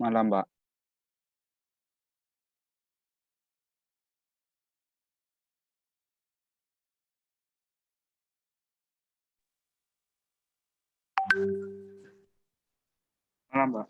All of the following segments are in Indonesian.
Malam, Mbak. Malam, Mbak.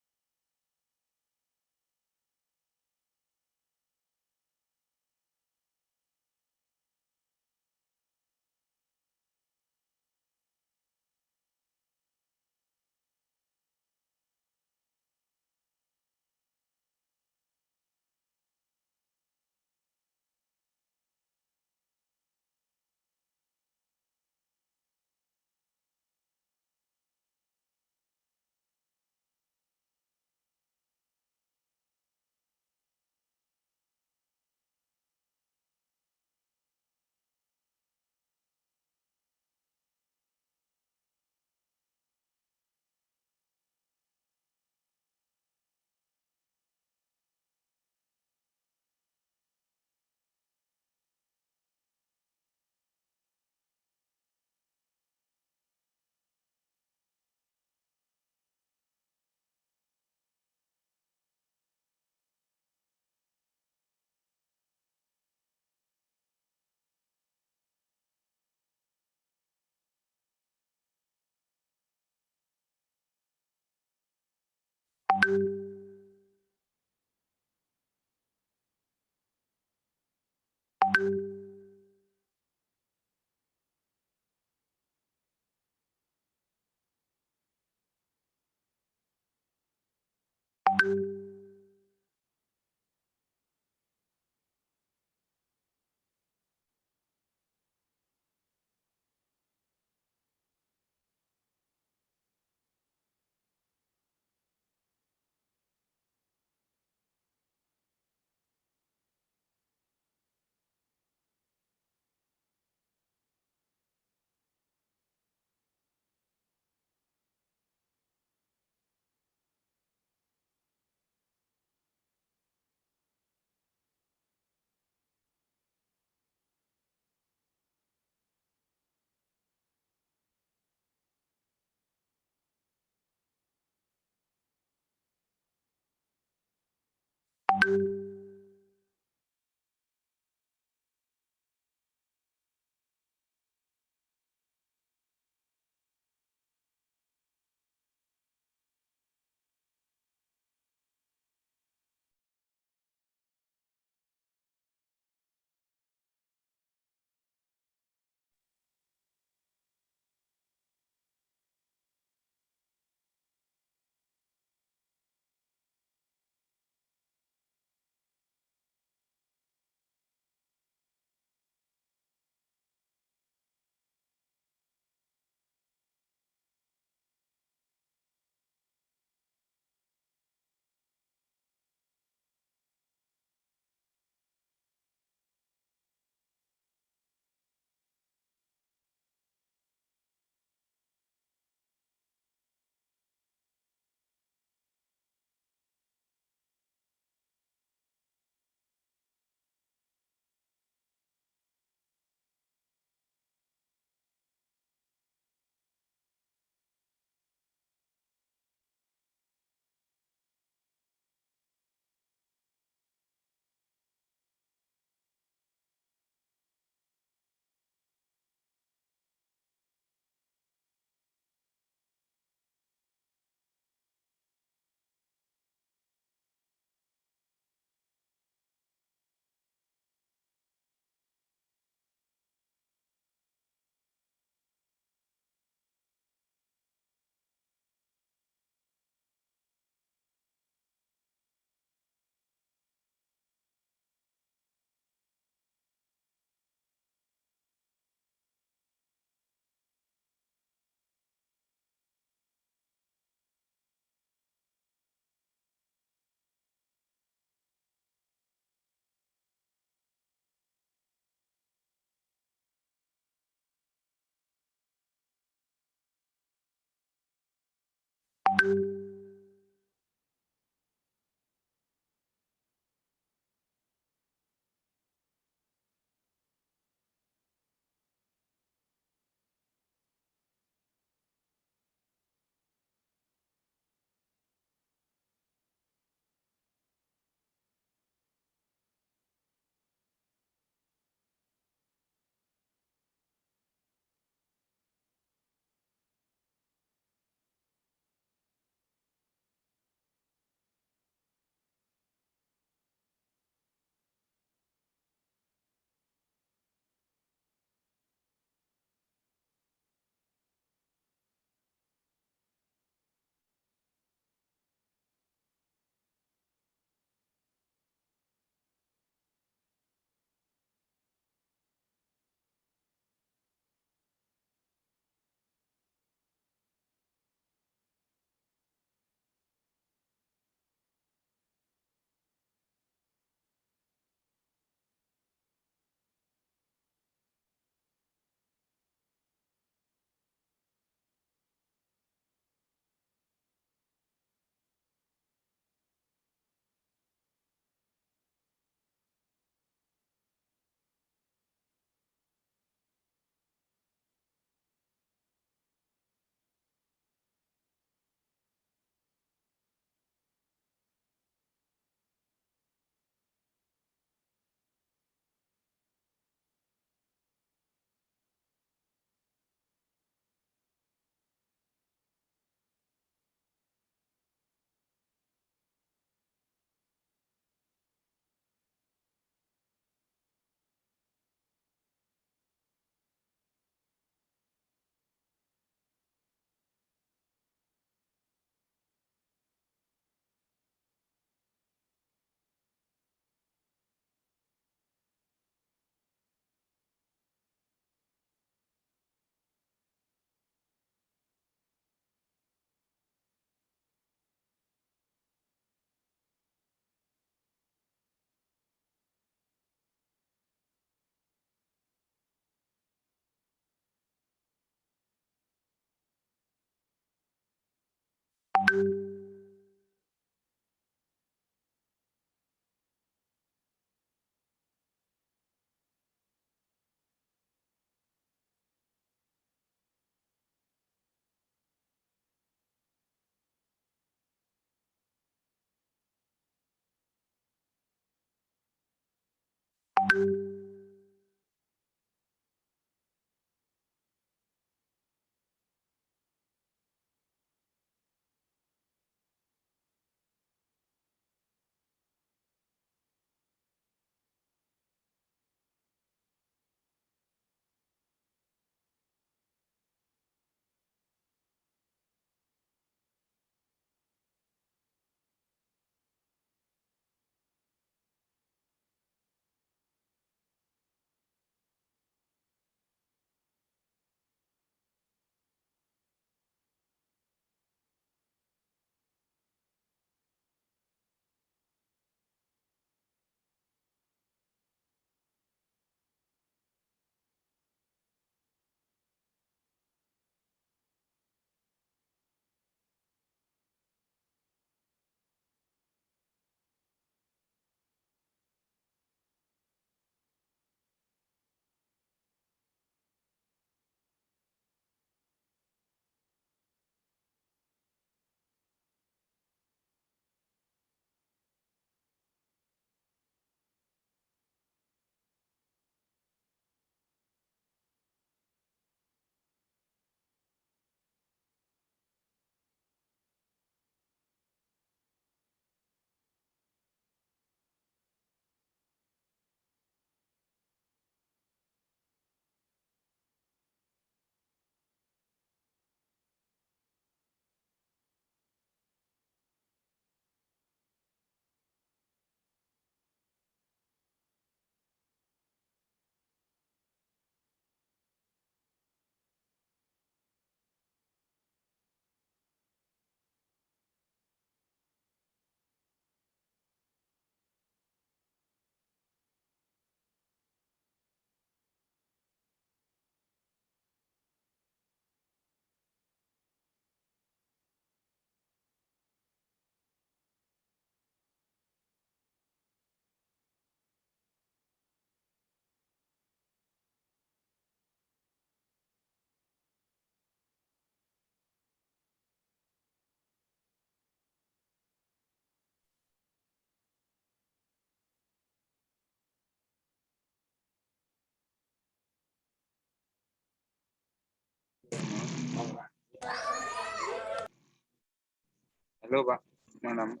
Halo Pak, malam.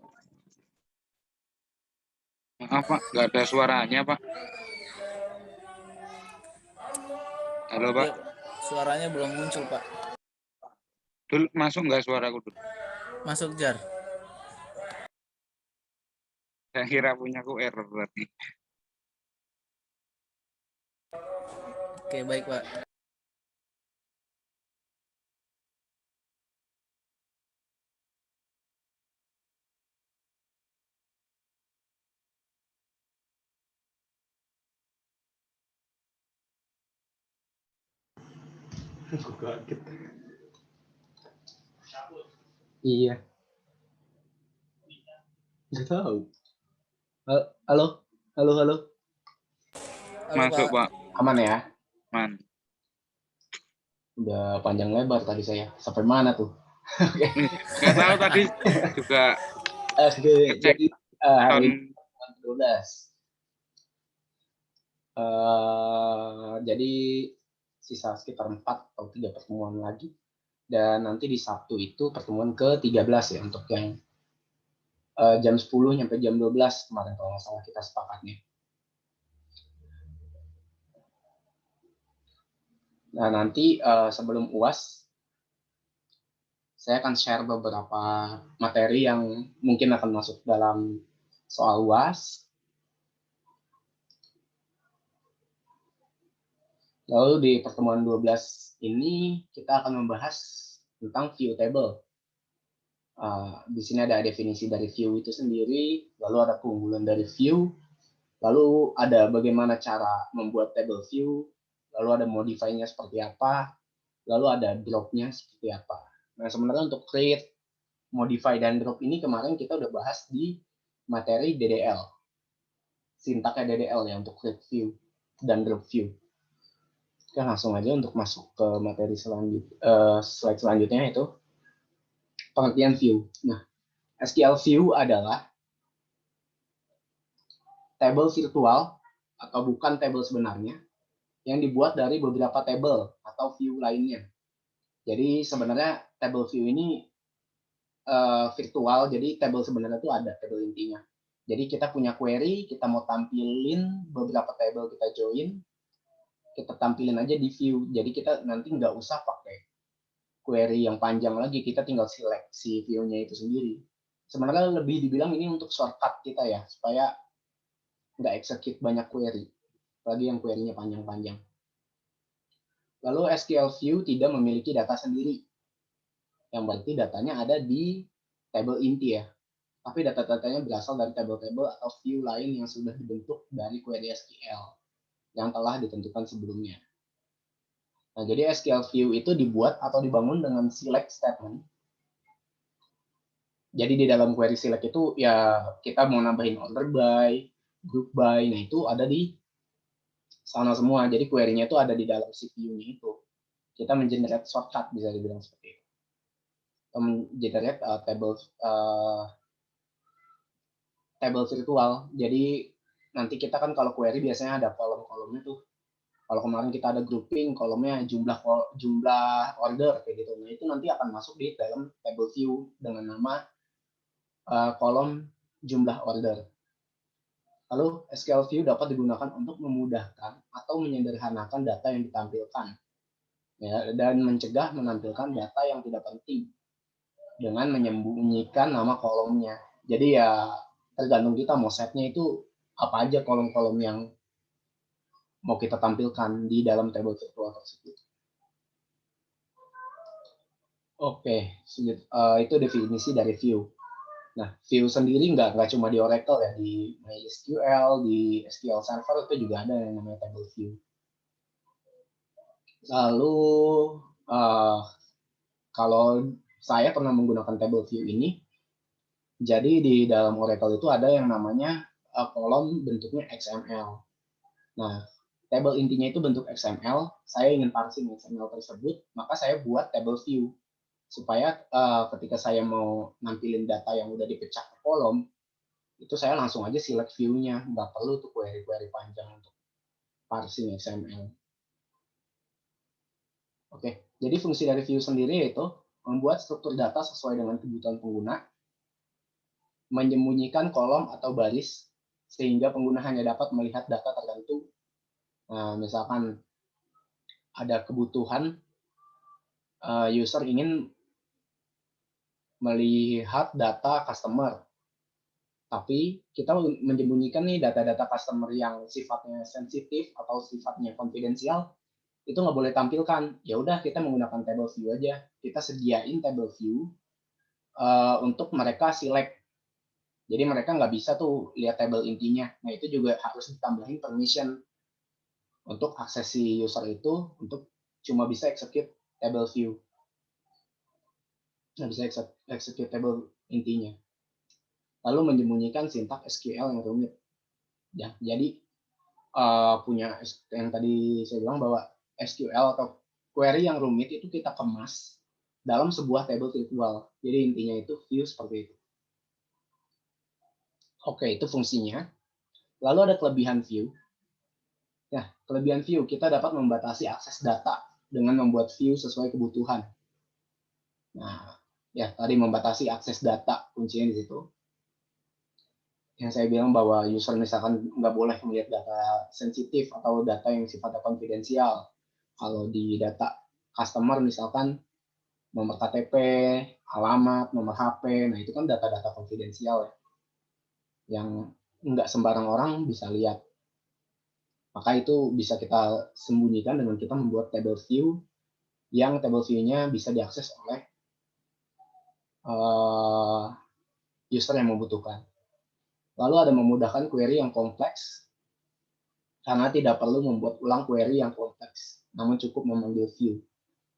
Maaf Pak, nggak ada suaranya Pak. Halo Pak, Ya, suaranya belum muncul, Pak. Dul masuk nggak suaraku Dul? Masuk, Jar. Saya kira punya aku error berarti. Oke, baik, Pak. Gue kaget. Iya, nggak tahu. Halo, halo, halo. Halo, Masuk Pak. Pak, Aman ya? man. Udah panjang lebar tadi saya. Sampai mana tuh? Nggak tahu tadi juga Oke, ngecek jadi ton. hari ini 12. Jadi sisa sekitar 4 atau 3 pertemuan lagi. Dan nanti di Sabtu itu pertemuan ke-13 ya untuk yang jam 10 sampai jam 12 kemarin kalau nggak salah kita sepakatnya. Nah, nanti sebelum UAS saya akan share beberapa materi yang mungkin akan masuk dalam soal UAS. Lalu di pertemuan 12 ini kita akan membahas tentang view table. Di sini ada definisi dari view itu sendiri, lalu ada keunggulan dari view, lalu ada bagaimana cara membuat table view, lalu ada modify-nya seperti apa, lalu ada drop-nya seperti apa. Nah, sebenarnya untuk create, modify, dan drop ini kemarin kita udah bahas di materi DDL. Sintaknya DDL ya untuk create view dan drop view. Kita langsung aja untuk masuk ke materi slide selanjutnya itu pengertian view. Nah, SQL view adalah table virtual atau bukan table sebenarnya yang dibuat dari beberapa table atau view lainnya. Jadi sebenarnya table view ini virtual, jadi table sebenarnya itu ada table intinya. Jadi kita punya query, kita mau tampilin beberapa table kita join, kita tampilin aja di view. Jadi kita nanti nggak usah pakai query yang panjang lagi, kita tinggal select si view-nya itu sendiri. Sebenarnya lebih dibilang ini untuk shortcut kita ya, supaya nggak execute banyak query, apalagi yang query-nya panjang-panjang. Lalu SQL View tidak memiliki data sendiri, yang berarti datanya ada di table inti ya. Tapi data-datanya berasal dari table-table atau view lain yang sudah dibentuk dari query SQL yang telah ditentukan sebelumnya. Nah, jadi SQL View itu dibuat atau dibangun dengan select statement. Jadi di dalam query select itu ya kita mau nambahin order by, group by, nah itu ada di sana semua. Jadi query-nya itu ada di dalam si view-nya itu. Kita mengenerate shortcut bisa dibilang seperti itu. Mengenerate table virtual. Jadi nanti kita kan kalau query biasanya ada kolom-kolomnya tuh. Kalau kemarin kita ada grouping, kolomnya jumlah order kayak gitu. Nah itu nanti akan masuk di dalam table view dengan nama kolom jumlah order. Lalu SQL View dapat digunakan untuk memudahkan atau menyederhanakan data yang ditampilkan, ya, dan mencegah menampilkan data yang tidak penting dengan menyembunyikan nama kolomnya. Jadi ya tergantung kita mau setnya itu apa aja kolom-kolom yang mau kita tampilkan di dalam table virtual tersebut. Oke, itu definisi dari view. Nah, view sendiri nggak cuma di Oracle ya, di MySQL, di SQL Server itu juga ada yang namanya table view. Lalu kalau saya pernah menggunakan table view ini, jadi di dalam Oracle itu ada yang namanya kolom bentuknya XML. Nah, table intinya itu bentuk XML, saya ingin parsing XML tersebut, maka saya buat table view. Supaya ketika saya mau nampilin data yang udah dipecah ke kolom, itu saya langsung aja select view-nya, nggak perlu tuh query-query panjang untuk parsing XML. Oke, jadi fungsi dari view sendiri yaitu membuat struktur data sesuai dengan kebutuhan pengguna, menyembunyikan kolom atau baris sehingga pengguna hanya dapat melihat data tertentu. Misalkan ada kebutuhan user ingin melihat data customer, tapi kita menyembunyikan nih data-data customer yang sifatnya sensitif atau sifatnya konfidensial, itu nggak boleh tampilkan. Ya udah, kita menggunakan table view aja. Kita sediain table view untuk mereka select. Jadi mereka nggak bisa tuh lihat table intinya. Nah, itu juga harus ditambahin permission untuk akses si user itu untuk cuma bisa execute table view. Nggak bisa execute table intinya. Lalu menyembunyikan sintak SQL yang rumit. Ya, jadi punya yang tadi saya bilang bahwa SQL atau query yang rumit itu kita kemas dalam sebuah table virtual. Jadi intinya itu view seperti itu. Oke, itu fungsinya. Lalu ada kelebihan view. Ya, kelebihan view, kita dapat membatasi akses data dengan membuat view sesuai kebutuhan. Nah, ya tadi membatasi akses data, kuncinya di situ. Yang saya bilang bahwa user misalkan nggak boleh melihat data sensitif atau data yang sifatnya konfidensial. Kalau di data customer misalkan nomor KTP, alamat, nomor HP, nah itu kan data-data konfidensial ya, yang nggak sembarang orang bisa lihat. Maka itu bisa kita sembunyikan dengan kita membuat table view yang table view-nya bisa diakses oleh user yang membutuhkan. Lalu ada memudahkan query yang kompleks karena tidak perlu membuat ulang query yang kompleks, namun cukup memanggil view.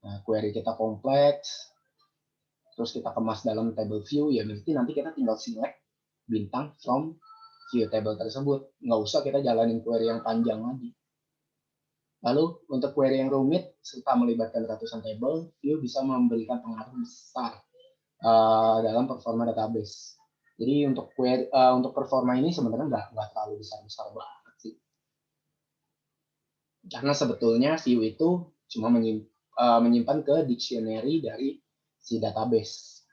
Nah, query kita kompleks, terus kita kemas dalam table view, ya berarti nanti kita tinggal select bintang from view table tersebut. Nggak usah kita jalanin query yang panjang lagi. Lalu untuk query yang rumit serta melibatkan ratusan table, view bisa memberikan pengaruh besar dalam performa database. Jadi untuk query, untuk performa ini sebenarnya nggak terlalu besar-besar banget sih. Karena sebetulnya view itu cuma menyimpan ke dictionary dari si database.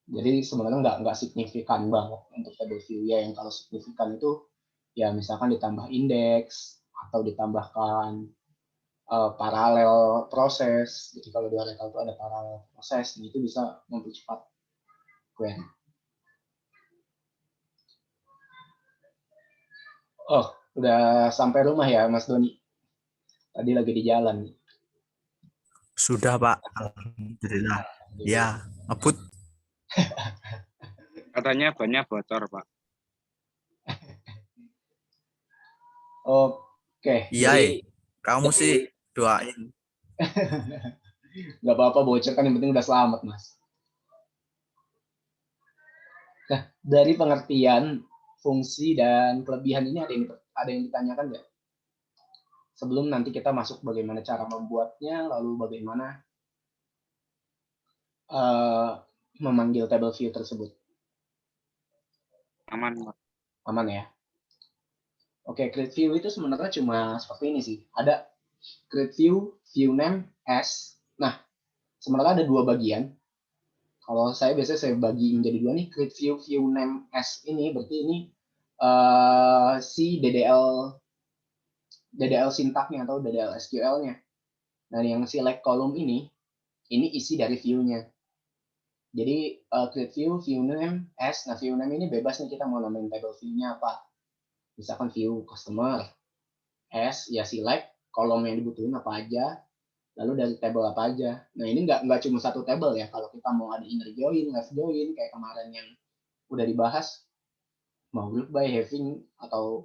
Jadi sebenarnya nggak signifikan banget untuk table view ya. Yang kalau signifikan itu ya misalkan ditambah indeks atau ditambahkan paralel proses. Jadi kalau di Oracle itu ada paralel proses, itu bisa mempercepat query. Oh, udah sampai rumah ya, Mas Doni? Tadi lagi di jalan. Sudah, Pak. Alhamdulillah. Ya, ngebut. Katanya banyak bocor, Pak. Oke. Iya, Jadi, kamu sih doain. nggak apa-apa bocor kan, yang penting udah selamat, Mas. Nah, dari pengertian fungsi dan kelebihan ini ada yang ditanyakan nggak? Sebelum nanti kita masuk bagaimana cara membuatnya, lalu bagaimana memanggil table view tersebut. Aman, Pak. Aman ya? Oke, create view itu sebenarnya cuma seperti ini sih. Ada create view, view name, as. Nah, sebenarnya ada dua bagian. Kalau saya biasanya saya bagi menjadi dua nih. Create view, view name, as ini berarti ini si DDL sintaknya atau DDL SQL-nya. Nah, yang select column ini isi dari view-nya. Jadi create view, view name, as. Nah, view name ini bebas nih kita mau namain table view-nya apa. Misalkan view customer, as ya select kolom yang dibutuhin apa aja, lalu dari table apa aja. Nah, ini nggak cuma satu table ya. Kalau kita mau ada inner join, left join kayak kemarin yang udah dibahas, mau group by having atau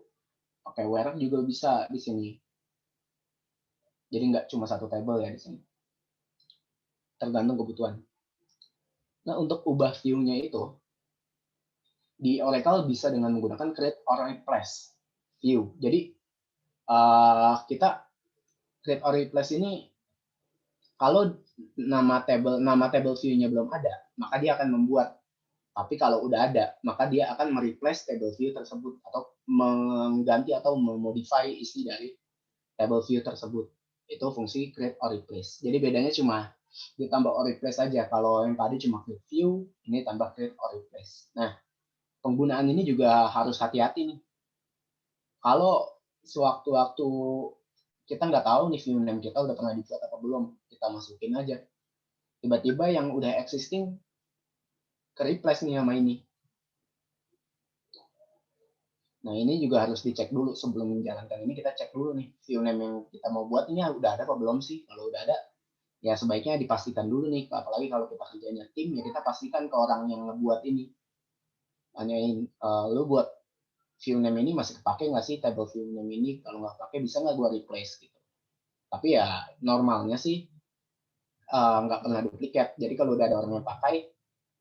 pakai where juga bisa di sini. Jadi nggak cuma satu table ya di sini. Tergantung kebutuhan. Nah, untuk ubah view-nya itu di Oracle bisa dengan menggunakan create or replace view. Jadi kita create or replace ini kalau nama table view-nya belum ada, maka dia akan membuat. Tapi kalau udah ada, maka dia akan mereplace table view tersebut atau mengganti atau memodify isi dari table view tersebut. Itu fungsi create or replace. Jadi bedanya cuma ditambah or replace aja. Kalau yang tadi cuma create view, ini tambah create or replace. Nah, penggunaan ini juga harus hati-hati nih. Kalau sewaktu-waktu kita nggak tahu nih view name kita udah pernah dibuat apa belum, kita masukin aja. Tiba-tiba yang udah existing ke-replace nih sama ini. Nah, ini juga harus dicek dulu sebelum menjalankan ini. Kita cek dulu nih, view name yang kita mau buat ini udah ada apa belum sih? Kalau udah ada, ya sebaiknya dipastikan dulu nih. Apalagi kalau kita kerjanya tim, ya kita pastikan ke orang yang ngebuat ini. Tanyain, lu buat view name ini masih kepake nggak sih table view name ini? Kalau nggak pakai, bisa nggak gua replace gitu. Tapi ya normalnya sih nggak pernah duplikat. Jadi kalau udah ada orang yang pakai,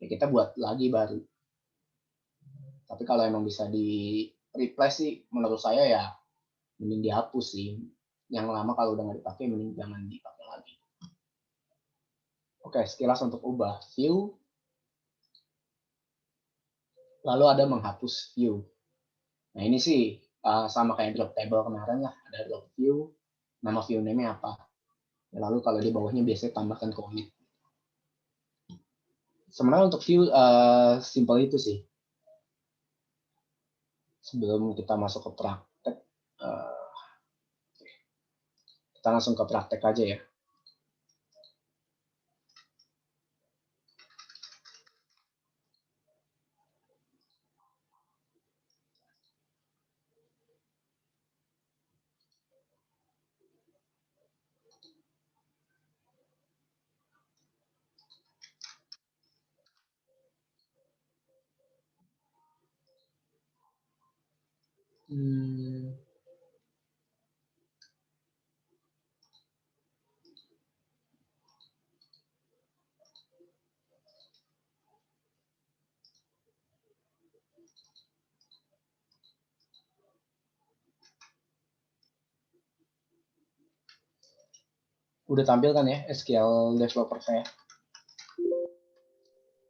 ya kita buat lagi baru. Tapi kalau emang bisa di replace sih, menurut saya ya mending dihapus sih. Yang lama kalau udah nggak dipakai, mending jangan dipakai lagi. Oke, sekilas untuk ubah view. Lalu ada menghapus view. Nah ini sih sama kayak drop table kemarin lah. Ada drop view, nama view name-nya apa. Lalu kalau di bawahnya biasanya tambahkan commit. Sebenarnya untuk view simple itu sih. Sebelum kita masuk ke praktek, kita langsung ke praktek aja ya. Udah tampil kan ya SQL developer saya?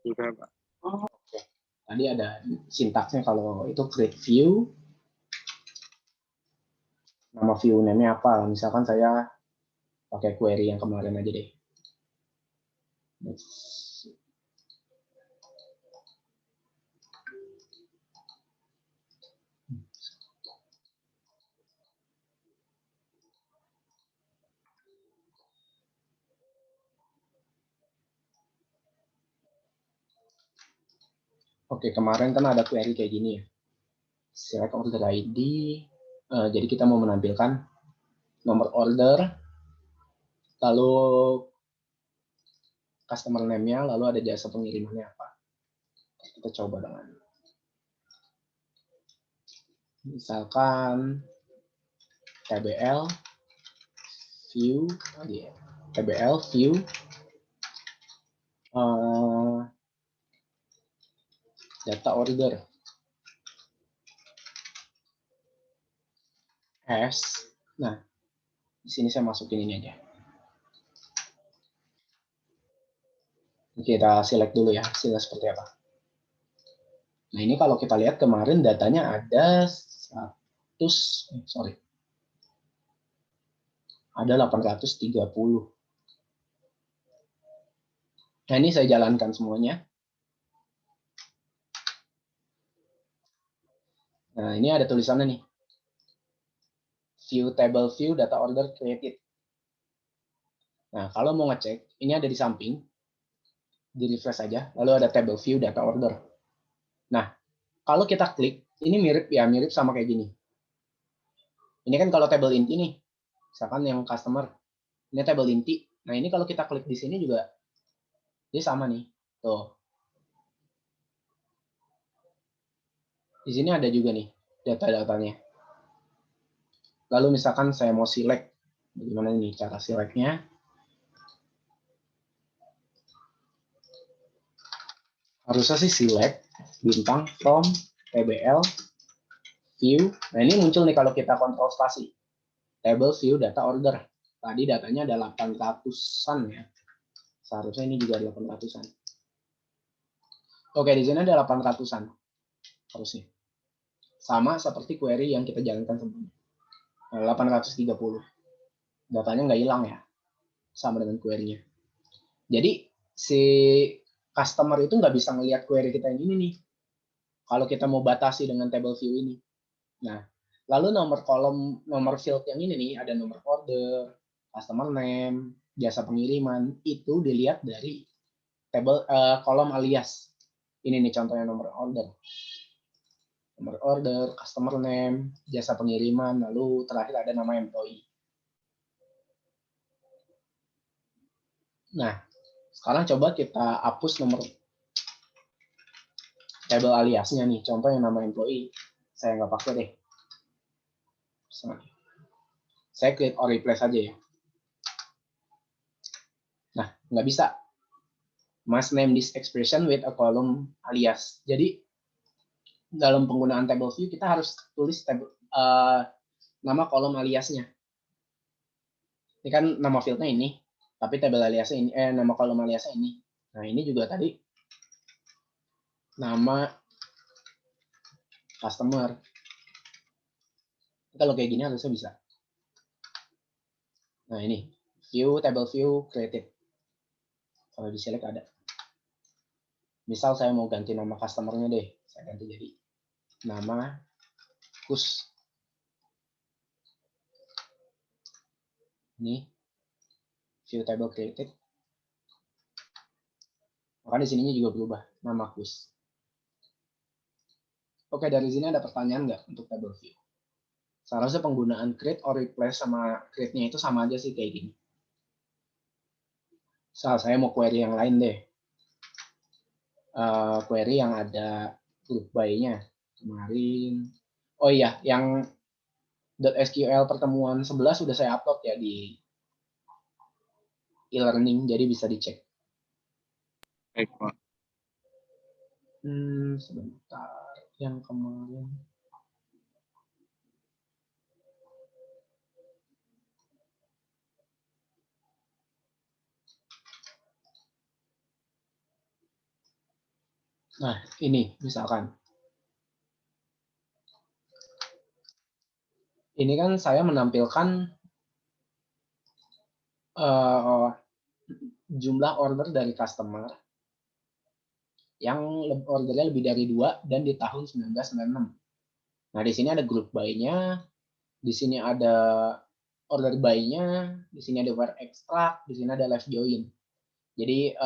Sudah, Pak. Oke. Tadi ada sintaksnya kalau itu create view. Nama view name-nya apa? Misalkan saya pakai query yang kemarin aja deh. Oke, kemarin kan ada query kayak gini ya. Select order ID. Jadi kita mau menampilkan nomor order, lalu customer name-nya, lalu ada jasa pengirimannya apa. Kita coba dengan misalkan TBL view, TBL view data order as. Nah, di sini saya masukin ini aja. Kita select dulu ya, hasilnya seperti apa. Nah, ini kalau kita lihat kemarin datanya ada 830. Nah, ini saya jalankan semuanya. Nah, ini ada tulisannya nih. View table view data order created. Nah, kalau mau ngecek, ini ada di samping. Di refresh aja, lalu ada table view data order. Nah, kalau kita klik, ini mirip sama kayak gini. Ini kan kalau table inti nih, misalkan yang customer, ini table inti. Nah, ini kalau kita klik di sini juga, dia sama nih. Tuh. Di sini ada juga nih, data-datanya. Lalu misalkan saya mau select, bagaimana nih cara select-nya? Harusnya sih select, bintang, from, tbl, view. Nah, ini muncul nih kalau kita kontrol spasi. Table view data order. Tadi datanya ada 800-an ya. Seharusnya ini juga ada 800-an. Oke, di sini ada 800-an. Harusnya. Sama seperti query yang kita jalankan sebelumnya. 830. Datanya nggak hilang ya. Sama dengan query-nya. Jadi si customer itu nggak bisa ngelihat query kita yang ini nih. Kalau kita mau batasi dengan table view ini. Nah, lalu nomor field yang ini nih, ada nomor order, customer name, jasa pengiriman, itu dilihat dari kolom alias. Ini nih contohnya nomor order. Nomor order, customer name, jasa pengiriman, lalu terakhir ada nama employee. Nah, sekarang coba kita hapus nomor table aliasnya nih. Contoh yang nama employee. Saya nggak pakai deh. Saya create or replace aja ya. Nah, nggak bisa. Must name this expression with a column alias. Jadi, dalam penggunaan table view, kita harus tulis nama kolom aliasnya. Ini kan nama fieldnya ini. Tapi table aliasnya ini, nama kolom aliasnya ini. Nah, ini juga tadi nama customer. Kalau kayak gini harusnya bisa. Nah, ini view, table view, created. Kalau di select ada. Misal saya mau ganti nama customernya deh. Saya ganti jadi nama Kus. Ini view table created. Maka di sininya juga berubah, nama Kus. Oke, dari sini ada pertanyaan nggak untuk table view? Seharusnya penggunaan create or replace sama create-nya itu sama aja sih kayak gini. Saya mau query yang lain deh. Query yang ada group by-nya. Kemarin. Oh iya, yang .sql pertemuan 11 sudah saya upload ya di e-learning, jadi bisa dicek. Baik, Pak. Sebentar, yang kemarin. Nah, ini misalkan. Ini kan saya menampilkan jumlah order dari customer yang ordernya lebih dari 2 dan di tahun 1996. Nah, di sini ada group by-nya, di sini ada order by-nya, di sini ada where extract, di sini ada left join. Jadi,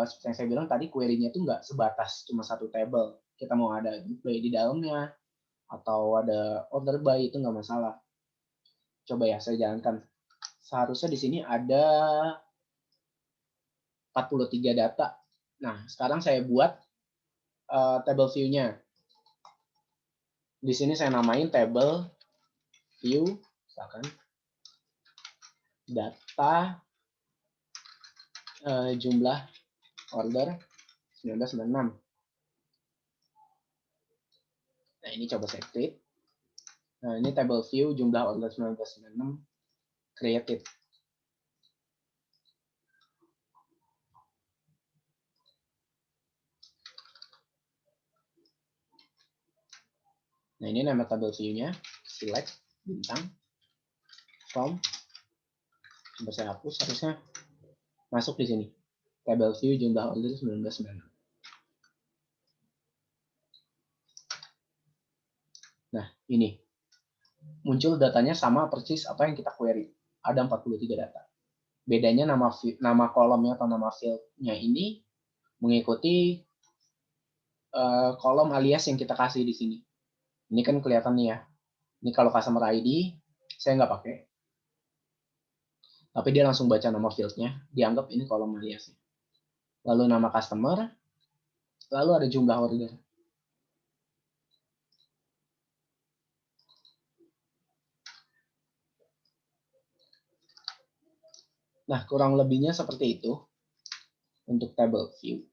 seperti yang saya bilang tadi, query-nya itu nggak sebatas cuma satu table. Kita mau ada group by di dalamnya, atau ada order by, itu nggak masalah. Coba ya, saya jalankan. Seharusnya di sini ada 43 data. Nah, sekarang saya buat table view-nya. Di sini saya namain table view, misalkan data jumlah order 1996. Nah, ini coba saya create. Nah, ini table view jumlah order 1996 created. Nah, ini nama table view-nya, select, bintang, from. Coba saya hapus, harusnya masuk di sini. Table view jumlah order 1996. Nah, ini. Muncul datanya sama persis apa yang kita query. Ada 43 data. Bedanya nama kolomnya atau nama field-nya ini mengikuti kolom alias yang kita kasih di sini. Ini kan kelihatan nih ya. Ini kalau customer ID, saya nggak pakai. Tapi dia langsung baca nama field-nya, dianggap ini kolom aliasnya. Lalu nama customer, lalu ada jumlah order. Nah, kurang lebihnya seperti itu untuk table view.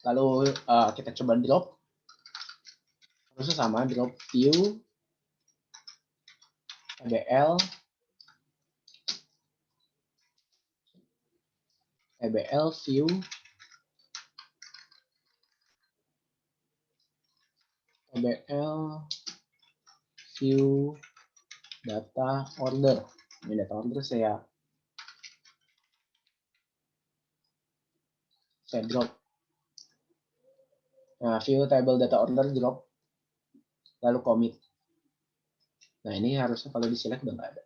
Lalu kita coba drop. Terusnya sama, drop view, tbl, view, tbl, view, data order. Ini data order saya saya drop. Nah, view table data order drop, lalu commit. Nah, ini harusnya kalau di select udah nggak ada.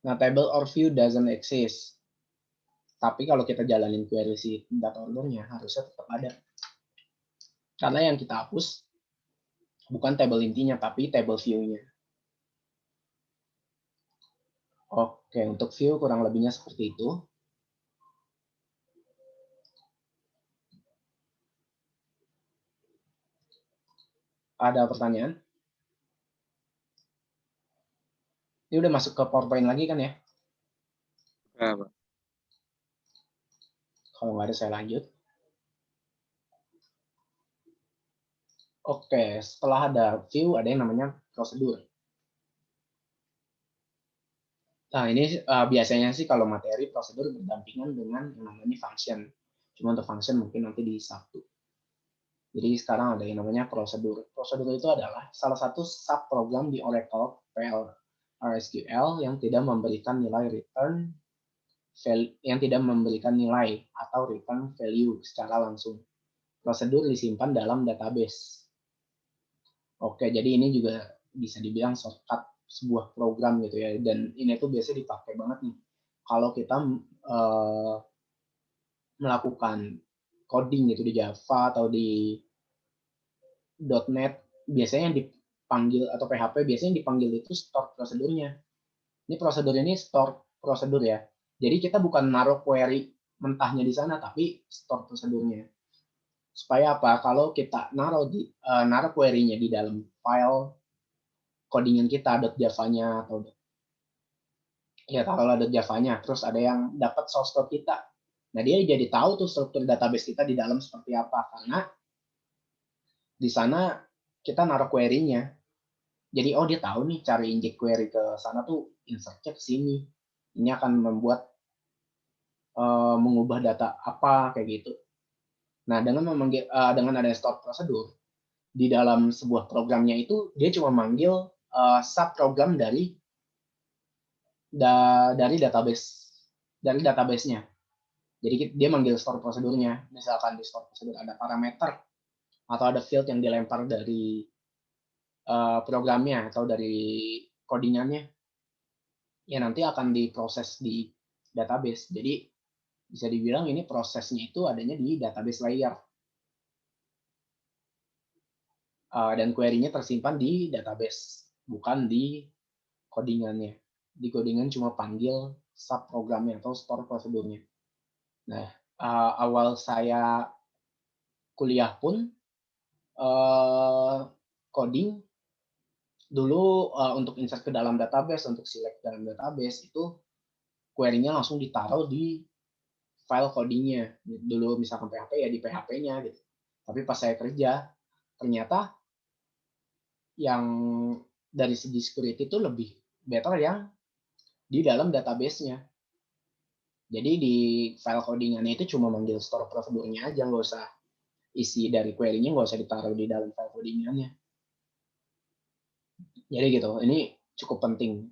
Nah, table or view doesn't exist. Tapi kalau kita jalanin query si data ordernya, harusnya tetap ada. Karena yang kita hapus bukan table intinya, tapi table view-nya. Oke, untuk view kurang lebihnya seperti itu. Ada pertanyaan? Ini udah masuk ke PowerPoint lagi kan ya? Udah, Pak. Kalau nggak ada saya lanjut. Oke, setelah ada view, ada yang namanya prosedur. Nah, ini biasanya sih kalau materi prosedur berdampingan dengan yang namanya function. Cuma untuk function mungkin nanti di Sabtu. Jadi sekarang ada yang namanya prosedur. Prosedur itu adalah salah satu subprogram di Oracle PL RSQL yang tidak memberikan nilai return yang tidak memberikan nilai atau return value secara langsung. Prosedur disimpan dalam database. Oke, jadi ini juga bisa dibilang shortcut sebuah program gitu ya. Dan ini tuh biasanya dipakai banget nih kalau kita melakukan coding gitu di Java atau di .NET, biasanya yang dipanggil atau PHP biasanya yang dipanggil itu store prosedurnya. Ini prosedurnya ini store prosedur ya. Jadi kita bukan naruh query mentahnya di sana, tapi store prosedurnya. Supaya apa? Kalau kita naruh query-nya di dalam file codingan kita .java-nya atau ya kalau ada Java-nya, terus ada yang dapat source code kita. Nah, dia jadi tahu tuh struktur database kita di dalam seperti apa karena di sana kita naruh query-nya. Jadi oh dia tahu nih cara inject query ke sana tuh insert-nya ke sini. Ini akan membuat mengubah data apa kayak gitu. Nah, dengan adanya store prosedur di dalam sebuah programnya itu dia cuma manggil subprogram dari database-nya. Jadi dia manggil store prosedurnya. Misalkan di store prosedur ada parameter atau ada field yang dilempar dari programnya atau dari codingannya, ya nanti akan diproses di database. Jadi bisa dibilang ini prosesnya itu adanya di database layer. Dan query-nya tersimpan di database, bukan di codingannya. Di codingan cuma panggil subprogramnya atau store prosedurnya. Nah, awal saya kuliah pun coding dulu untuk insert ke dalam database, untuk select dalam database itu query-nya langsung ditaruh di file codingnya. Dulu misalkan PHP ya di PHP-nya gitu. Tapi pas saya kerja ternyata yang dari segi security itu lebih better yang di dalam database-nya. Jadi di file codingannya itu cuma manggil store prosedurnya aja, nggak usah isi dari query-nya nggak usah ditaruh di dalam file codingannya. Jadi gitu, ini cukup penting.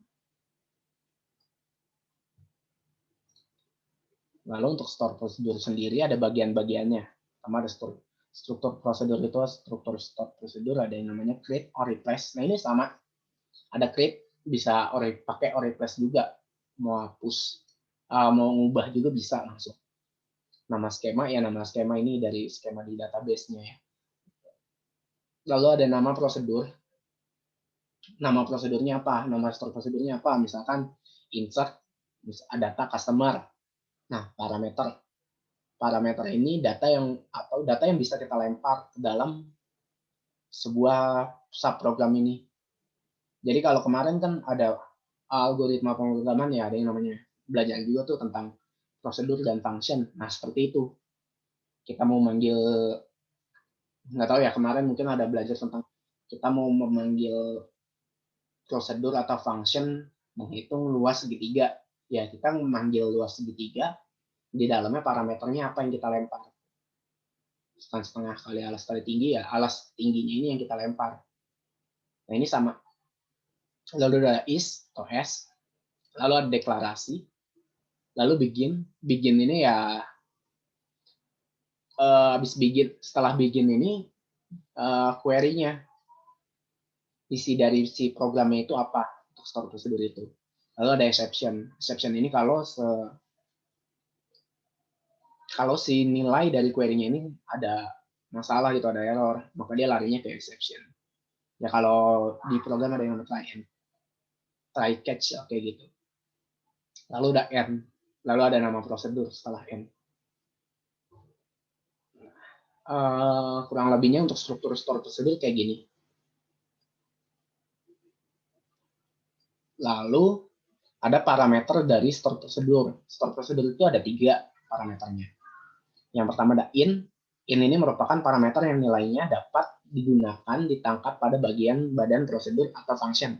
Lalu untuk store prosedur sendiri ada bagian-bagiannya. Sama ada struktur prosedur itu, struktur store prosedur ada yang namanya create or replace. Nah ini sama, ada create bisa pakai or replace juga. Mau hapus, mau ngubah juga bisa langsung. Nama skema ini dari skema di database-nya ya. Lalu ada nama prosedur. Nama prosedurnya apa? Nama store prosedurnya apa? Misalkan insert data customer. Nah, parameter ini data yang bisa kita lempar ke dalam sebuah subprogram ini. Jadi kalau kemarin kan ada algoritma pemrograman ya, ada yang namanya belajar juga tuh tentang prosedur dan function. Nah, seperti itu. Kita mau manggil, nggak tahu ya, kemarin mungkin ada belajar tentang kita mau memanggil prosedur atau function menghitung luas segitiga. Ya, kita memanggil luas segitiga, di dalamnya parameternya apa yang kita lempar. Setengah kali alas kali tinggi, ya alas tingginya ini yang kita lempar. Nah, ini sama. Lalu ada is atau s, lalu ada deklarasi, lalu begin. Begin ini ya setelah begin ini query-nya isi dari si programnya itu apa untuk store prosedur itu. Lalu ada exception. Exception ini kalau si nilai dari query-nya ini ada masalah gitu, ada error, maka dia larinya ke exception. Ya kalau di program ada yang try catch kayak gitu. Lalu ada end, lalu ada nama prosedur setelah end. Kurang lebihnya untuk struktur store prosedur kayak gini. Lalu ada parameter dari store prosedur. Store prosedur itu ada 3 parameternya. Yang pertama ada in. In ini merupakan parameter yang nilainya dapat digunakan ditangkap pada bagian badan prosedur atau function.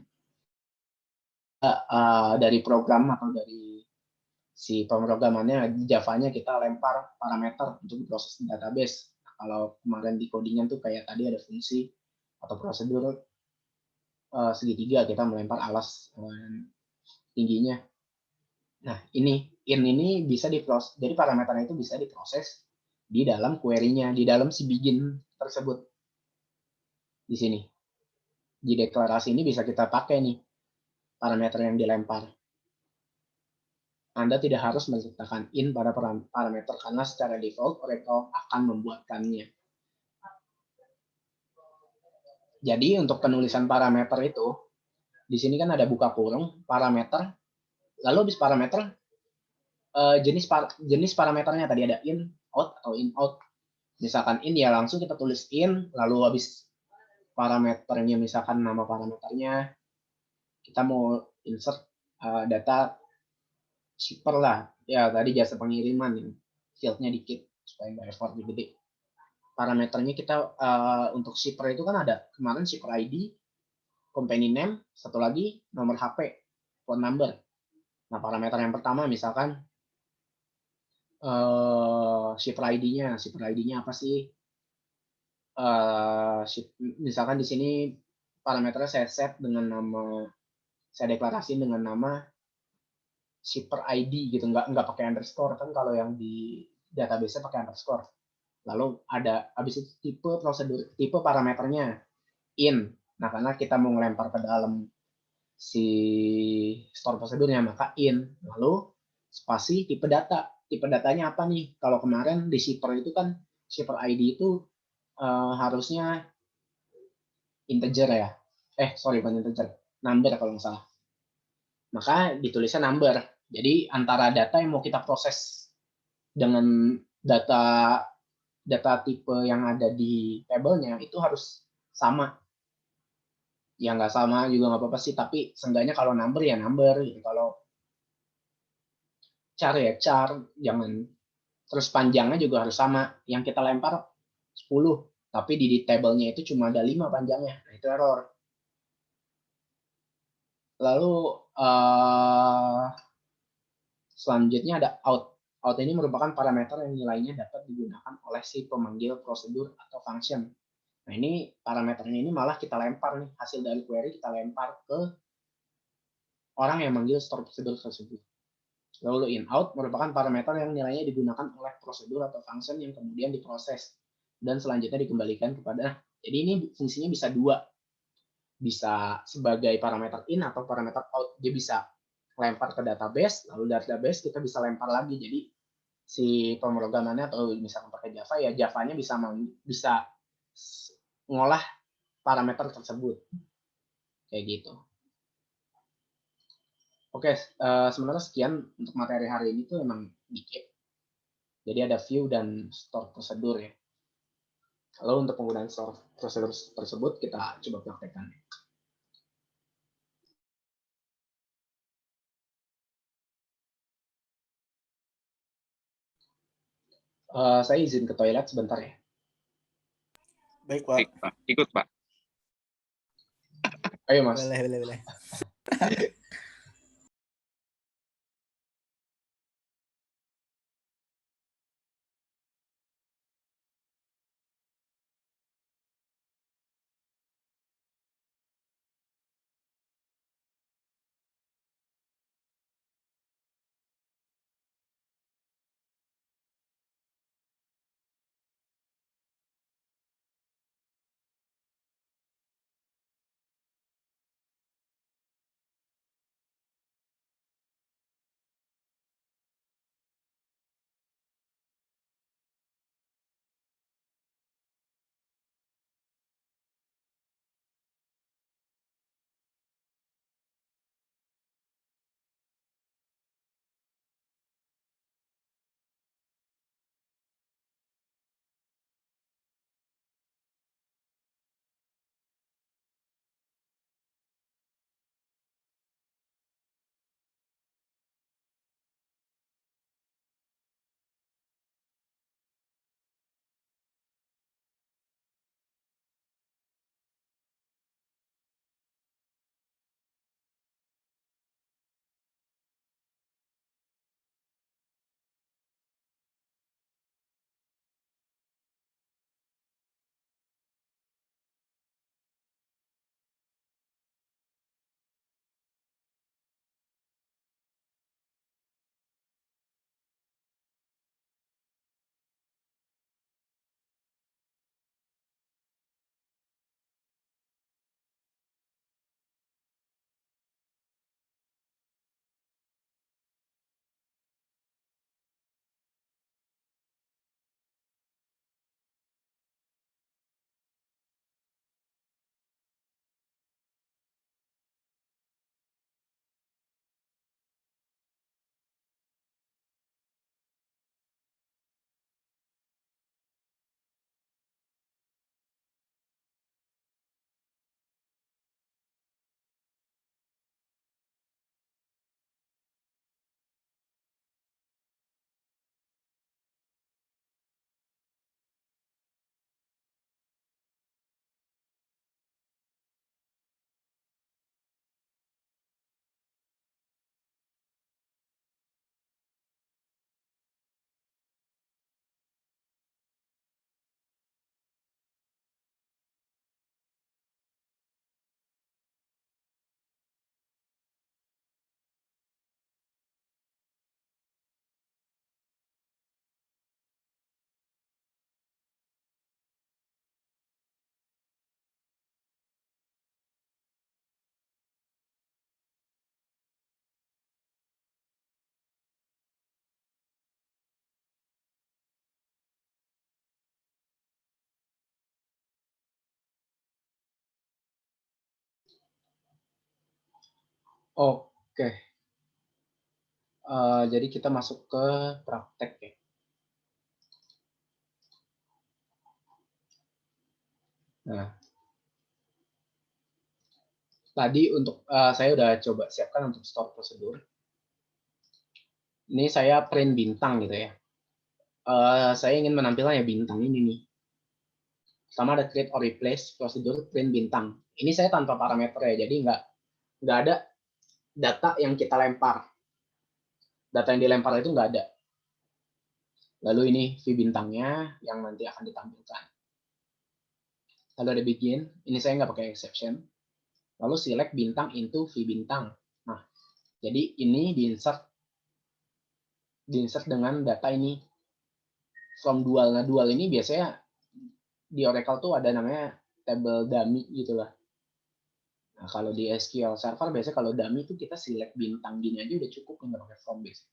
Dari program atau dari si pemrogramannya, Java-nya kita lempar parameter untuk proses database. Kalau kemarin di codingan tuh kayak tadi ada fungsi atau prosedur segitiga, kita melempar alas tingginya. Nah, in ini bisa diproses, jadi parameternya itu bisa diproses di dalam query-nya, di dalam si begin tersebut. Di sini. Di deklarasi ini bisa kita pakai nih parameter yang dilempar. Anda tidak harus menciptakan in pada parameter karena secara default Oracle akan membuatkannya. Jadi untuk penulisan parameter itu, di sini kan ada buka kurung, parameter, lalu habis parameter, jenis parameternya tadi ada in, out, atau in, out. Misalkan in ya langsung kita tulis in, lalu habis parameternya misalkan nama parameternya, kita mau insert data shipper lah, ya tadi jasa pengiriman, fieldnya dikit, supaya nggak effort gede. Parameternya kita untuk shipper itu kan ada kemarin shipper ID, company name, satu lagi nomor HP, phone number. Nah, parameter yang pertama misalkan shipper ID-nya apa sih? Misalkan di sini parameternya saya set dengan nama, saya deklarasi dengan nama shipper ID gitu, nggak pakai underscore kan, kalau yang di database pakai underscore. Lalu ada habis itu tipe parameternya in. Nah, karena kita mau ngelempar ke dalam si store prosedurnya, maka in. Lalu spasi tipe data. Tipe datanya apa nih? Kalau kemarin di shipper itu kan shipper ID itu harusnya integer ya. Sorry, bukan integer. Number kalau nggak salah. Maka ditulisnya number. Jadi antara data yang mau kita proses dengan data tipe yang ada di tabelnya itu harus sama. Ya nggak sama juga nggak apa-apa sih, tapi seenggaknya kalau number ya number gitu. Kalau char ya char, jangan. Terus panjangnya juga harus sama. Yang kita lempar 10, tapi di tabelnya itu cuma ada 5 panjangnya. Nah, itu error. Lalu selanjutnya ada out. Out ini merupakan parameter yang nilainya dapat digunakan oleh si pemanggil prosedur atau function. Nah, ini parameternya ini malah kita lempar nih, hasil dari query kita lempar ke orang yang manggil store prosedur tersebut. Lalu in out merupakan parameter yang nilainya digunakan oleh prosedur atau function yang kemudian diproses dan selanjutnya dikembalikan kepada. Jadi ini fungsinya bisa 2. Bisa sebagai parameter in atau parameter out. Dia bisa lempar ke database, lalu database kita bisa lempar lagi. Jadi si pemrogramannya atau misalkan pakai Java ya Java-nya bisa ngolah parameter tersebut. Kayak gitu. Oke, sebenarnya sekian untuk materi hari ini tuh emang dikit. Jadi ada view dan store prosedur ya. Lalu untuk penggunaan store prosedur tersebut kita coba praktekkan. Saya izin ke toilet sebentar ya. Baik, Pak. Baik, Pak. Ikut, Pak. Ayo, Mas. Boleh. Oke. Jadi kita masuk ke praktek ya. Nah, tadi untuk saya udah coba siapkan untuk store prosedur. Ini saya print bintang gitu ya. Saya ingin menampilkan ya bintang ini nih. Pertama ada create or replace prosedur print bintang. Ini saya tanpa parameter ya, jadi nggak ada data yang kita lempar. Data yang dilempar itu nggak ada. Lalu ini view bintangnya yang nanti akan ditampilkan. Lalu ada begin, ini saya nggak pakai exception. Lalu select bintang into view bintang. Nah, jadi ini diinsert dengan data ini from dual. Nah, dual ini biasanya di Oracle tuh ada namanya table dummy gitu lah. Nah, kalau di SQL Server biasanya kalau dummy itu kita select bintang gini aja udah cukup, nggak pakai from base.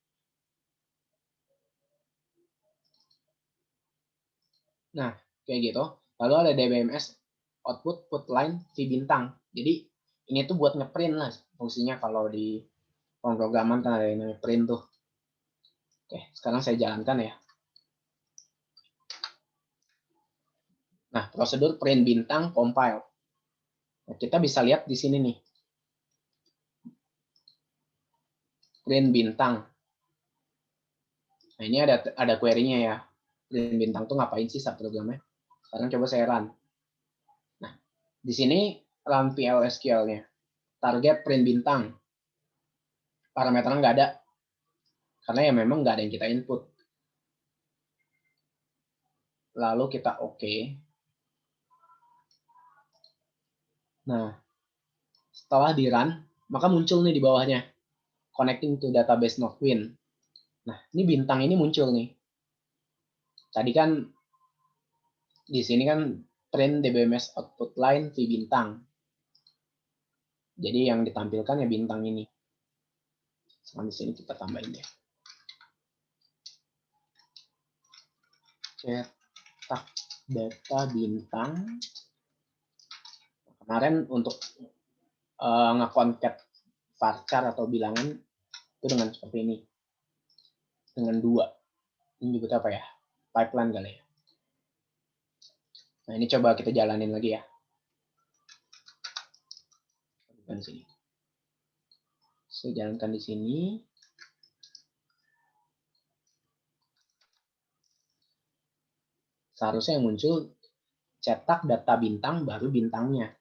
Nah, kayak gitu. Lalu ada DBMS output put line v bintang. Jadi ini tuh buat ngeprint lah fungsinya kalau di pemrograman kan ada yang namanya print tuh. Oke, sekarang saya jalankan ya. Nah, prosedur print bintang compile. Nah, kita bisa lihat di sini nih. Print bintang. Nah, ini ada query-nya ya. Print bintang tuh ngapain sih subprogramnya? Sekarang coba saya run. Nah, di sini run PL SQL-nya. Target print bintang. Parameternya nggak ada. Karena ya memang nggak ada yang kita input. Lalu kita oke. Nah, setelah di run, maka muncul nih di bawahnya. Connecting to database Northwind. Nah, ini bintang ini muncul nih. Tadi kan di sini kan print DBMS output line v bintang. Jadi yang ditampilkan ya bintang ini. Sekarang di sini kita tambahin ya. Cetak data bintang. Kemarin untuk nge-concat varchar atau bilangan itu dengan seperti ini. Dengan 2. Ini disebut apa ya? Pipeline kali ya. Nah, ini coba kita jalanin lagi ya. Di sini. Saya jalankan di sini. Seharusnya yang muncul cetak data bintang baru bintangnya.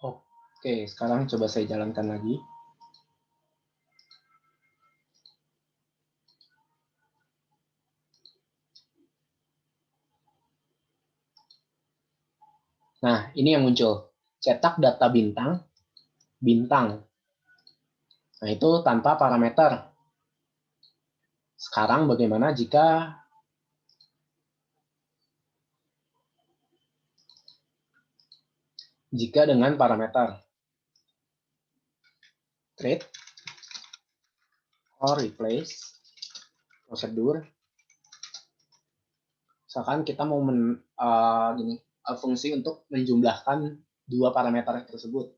Oke, sekarang coba saya jalankan lagi. Nah, ini yang muncul. Cetak data bintang, bintang. Nah, itu tanpa parameter. Sekarang bagaimana jika dengan parameter? Create or replace prosedur. Misalkan kita mau fungsi untuk menjumlahkan 2 parameter tersebut.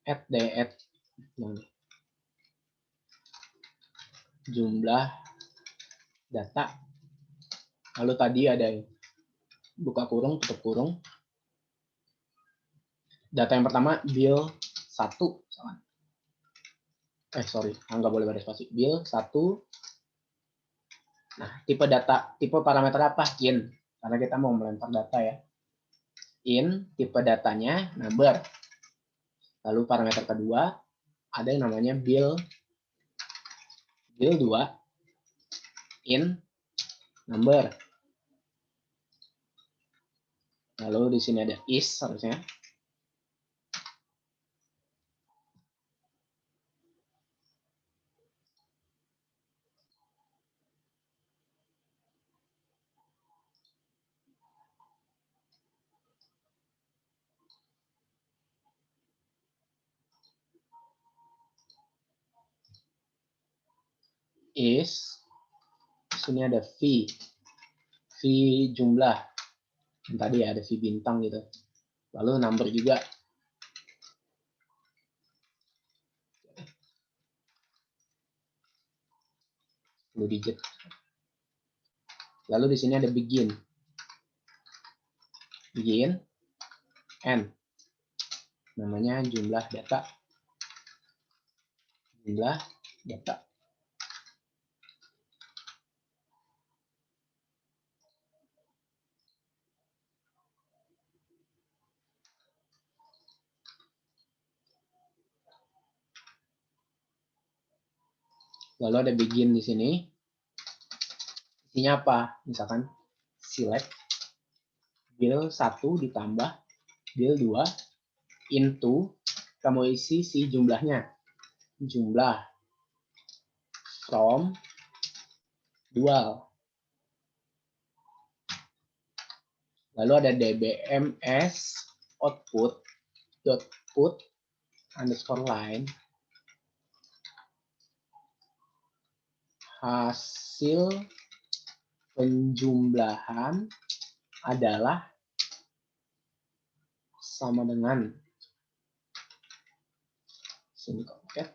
Add jumlah data. Lalu tadi ada buka kurung, tutup kurung. Data yang pertama bill 1. Nggak boleh ada spasi. Bill 1. Nah, tipe parameter apa? In. Karena kita mau melempar data ya. In, tipe datanya number. Lalu parameter kedua ada yang namanya bill 2 in number. Lalu di sini ada is harusnya. Is sini ada v jumlah. Dan tadi ada v bintang gitu. Lalu number juga. Digit. Lalu di sini ada begin. Begin. End. Namanya jumlah data. Jumlah data. Lalu ada begin di sini. Isinya apa? Misalkan select bill 1 ditambah bill 2 into kamu isi si jumlahnya. Jumlah from dual. Lalu ada dbms output dot put underscore line hasil penjumlahan adalah sama dengan sini oke.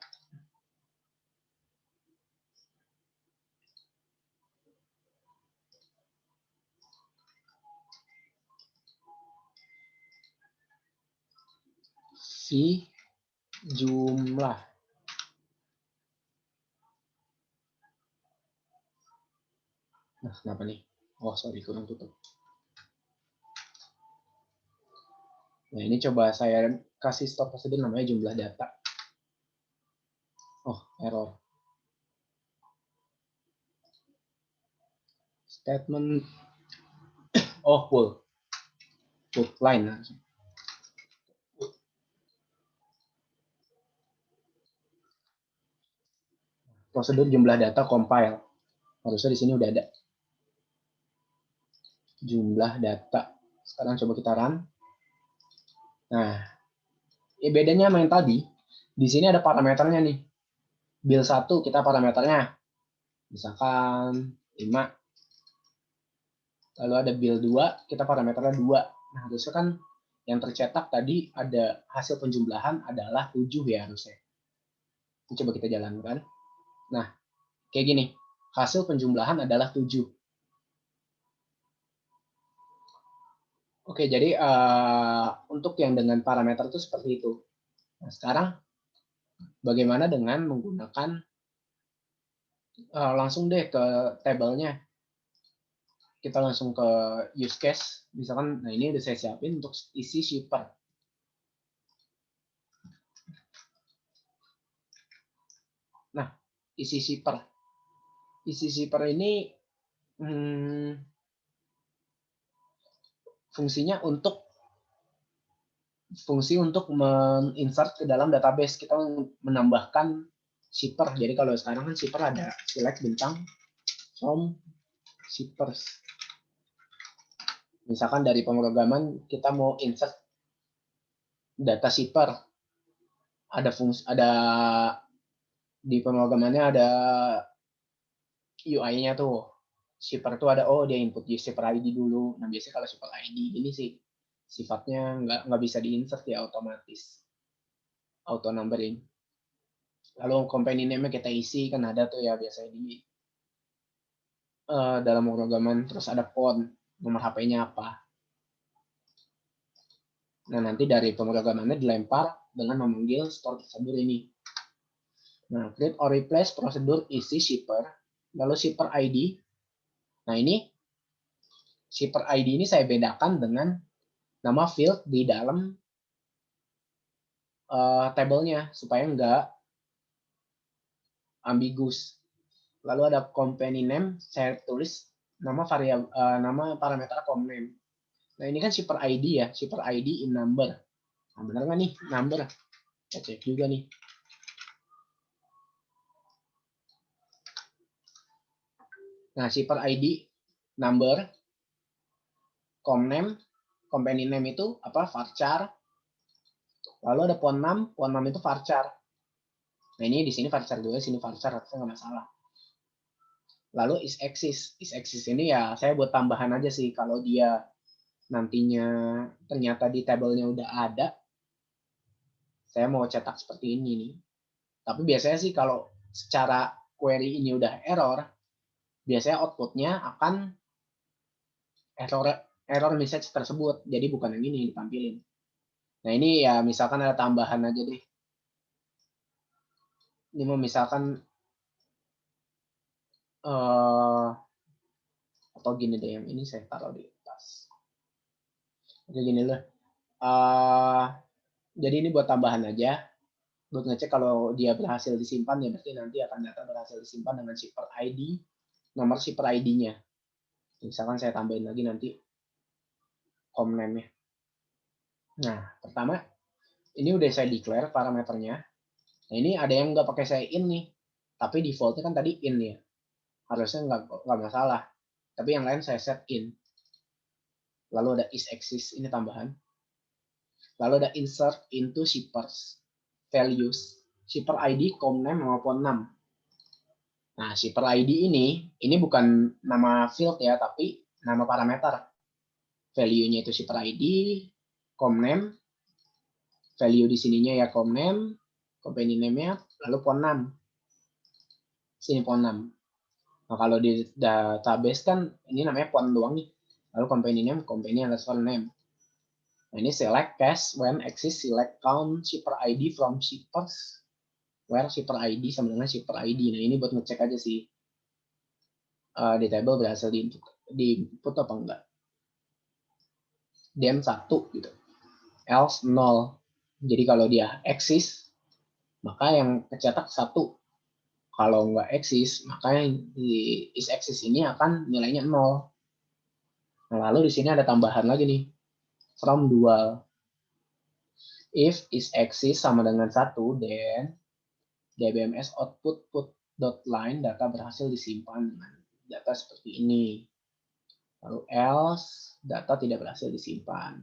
Si jumlah. Nah, kenapa nih? Oh, sorry, kurang tutup. Nah, ini coba saya kasih stop prosedur namanya jumlah data. Oh, error. Statement. Oh, full. Put line. Prosedur jumlah data compile. Harusnya di sini udah ada. Jumlah data. Sekarang coba kita run. Nah, bedanya sama yang tadi, di sini ada parameternya nih. Bill 1 kita parameternya. Misalkan 5. Lalu ada bill 2, kita parameternya 2. Nah, harusnya kan yang tercetak tadi ada hasil penjumlahan adalah 7 ya harusnya. Ini coba kita jalankan. Nah, kayak gini. Hasil penjumlahan adalah 7. Oke, jadi untuk yang dengan parameter itu seperti itu. Nah, sekarang bagaimana dengan menggunakan langsung deh ke tabelnya. Kita langsung ke use case. Misalkan, nah ini udah saya siapin untuk isi shipper. Nah, isi shipper. Isi shipper ini fungsi untuk menginsert ke dalam database. Kita menambahkan shipper. Jadi kalau sekarang kan shipper ada select bintang from shippers. Misalkan dari pemrograman kita mau insert data shipper. Ada di pemrogramannya ada UI-nya tuh. Shipper tuh ada, dia input shipper ID dulu. Nah, biasanya kalau shipper ID ini sih sifatnya nggak bisa diinsert ya otomatis. Auto numbering. Lalu company name-nya kita isi, kan ada tuh ya biasanya di dalam pemrograman. Terus ada phone, nomor HP-nya apa. Nah, nanti dari pemrogramannya dilempar dengan memanggil store prosedur ini. Nah, create or replace prosedur isi shipper, lalu shipper ID. Nah, ini shipper ID ini saya bedakan dengan nama field di dalam tabelnya supaya enggak ambigus. Lalu ada company name, saya tulis nama variabel nama parameter com name. Nah, ini kan shipper ID ya, shipper ID in number. Nah, benar nggak nih number? Kita cek juga nih. Nah, shipper ID number com name, company name itu apa? Varchar. Lalu ada phone name itu varchar. Nah, ini di sini varchar 2, sini varchar, artinya nggak masalah. Lalu is axis ini ya saya buat tambahan aja sih kalau dia nantinya ternyata di tabelnya udah ada, saya mau cetak seperti ini nih. Tapi biasanya sih kalau secara query ini udah error, biasanya outputnya akan error message tersebut. Jadi bukan yang ini yang ditampilin. Nah ini ya misalkan ada tambahan aja deh. Ini mau misalkan atau gini deh, yang ini saya taruh di atas. Oke gini loh. Jadi ini buat tambahan aja. Buat ngecek kalau dia berhasil disimpan ya berarti nanti akan data berhasil disimpan dengan shipper ID, nomor shipper ID-nya. Misalkan saya tambahin lagi nanti com name-nya. Nah, pertama ini udah saya declare parameternya. Nah, ini ada yang nggak pakai saya in nih, tapi defaultnya kan tadi in ya. Harusnya nggak masalah. Tapi yang lain saya set in. Lalu ada isAxis, ini tambahan. Lalu ada insert into shippers values, shipper ID, com name maupun num. Nah, shipper ID ini bukan nama field ya, tapi nama parameter. Value-nya itu shipper ID, com name, value di sininya ya com name, company name-nya, lalu pon 6. Sini pon 6. Nah, kalau di database kan ini namanya pon doang nih. Lalu company name, company underscore name. Nah, ini select cache when exists, select count shipper ID from shippers where shipper ID sama dengan shipper ID. Nah, ini buat ngecek aja sih di table berhasil di input apa enggak. Then 1 gitu. Else 0. Jadi kalau dia eksis, maka yang kecetak 1. Kalau nggak eksis, maka yang di isAxis ini akan nilainya 0. Nah, lalu di sini ada tambahan lagi nih. From dual. If isAxis sama dengan 1, then DBMS output put.line data berhasil disimpan dengan data seperti ini. Lalu else data tidak berhasil disimpan.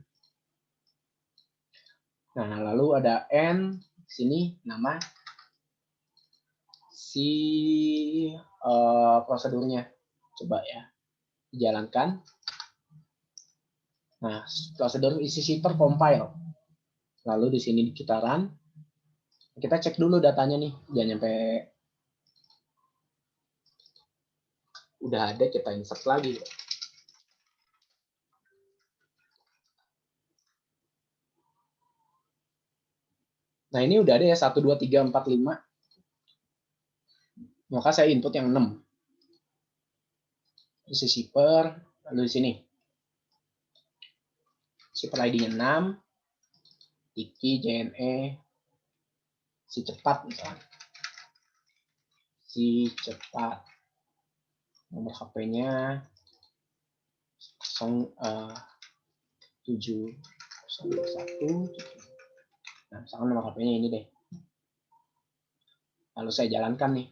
Nah, lalu ada n sini nama si prosedurnya. Coba ya dijalankan. Nah, prosedur isi shipper compile. Lalu di sini kita run. Kita cek dulu datanya nih, jangan sampai udah ada kita insert lagi. Nah, ini udah ada ya 1 2 3 4 5. Maka saya input yang 6. Isi shipper, lalu di sini. Shipper ID-nya 6. Tiki, JNE, si cepat misalnya. Si cepat. Nomor HP-nya 0701. Nah, misalkan nomor HP-nya ini deh. Lalu saya jalankan nih.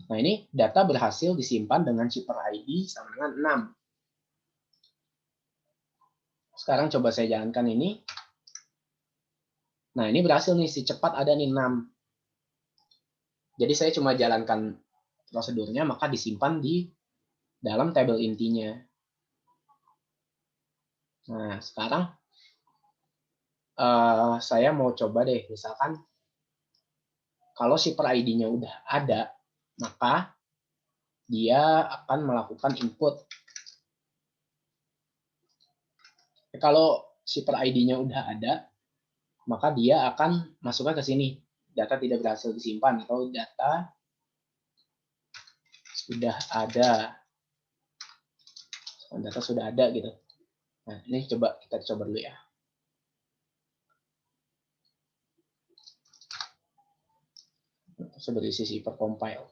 Nah, ini data berhasil disimpan dengan shipper ID sama dengan 6. Sekarang coba saya jalankan ini. Nah, ini berhasil nih, si cepat ada nih 6. Jadi saya cuma jalankan prosedurnya, maka disimpan di dalam tabel intinya. Nah, sekarang saya mau coba deh, misalkan kalau shipper ID-nya udah ada, maka dia akan melakukan input. Kalau shipper ID-nya udah ada, maka dia akan masukkan ke sini. Data tidak berhasil disimpan atau data sudah ada. Data sudah ada gitu. Nah, ini kita coba dulu ya. Sebagai sisi per compile.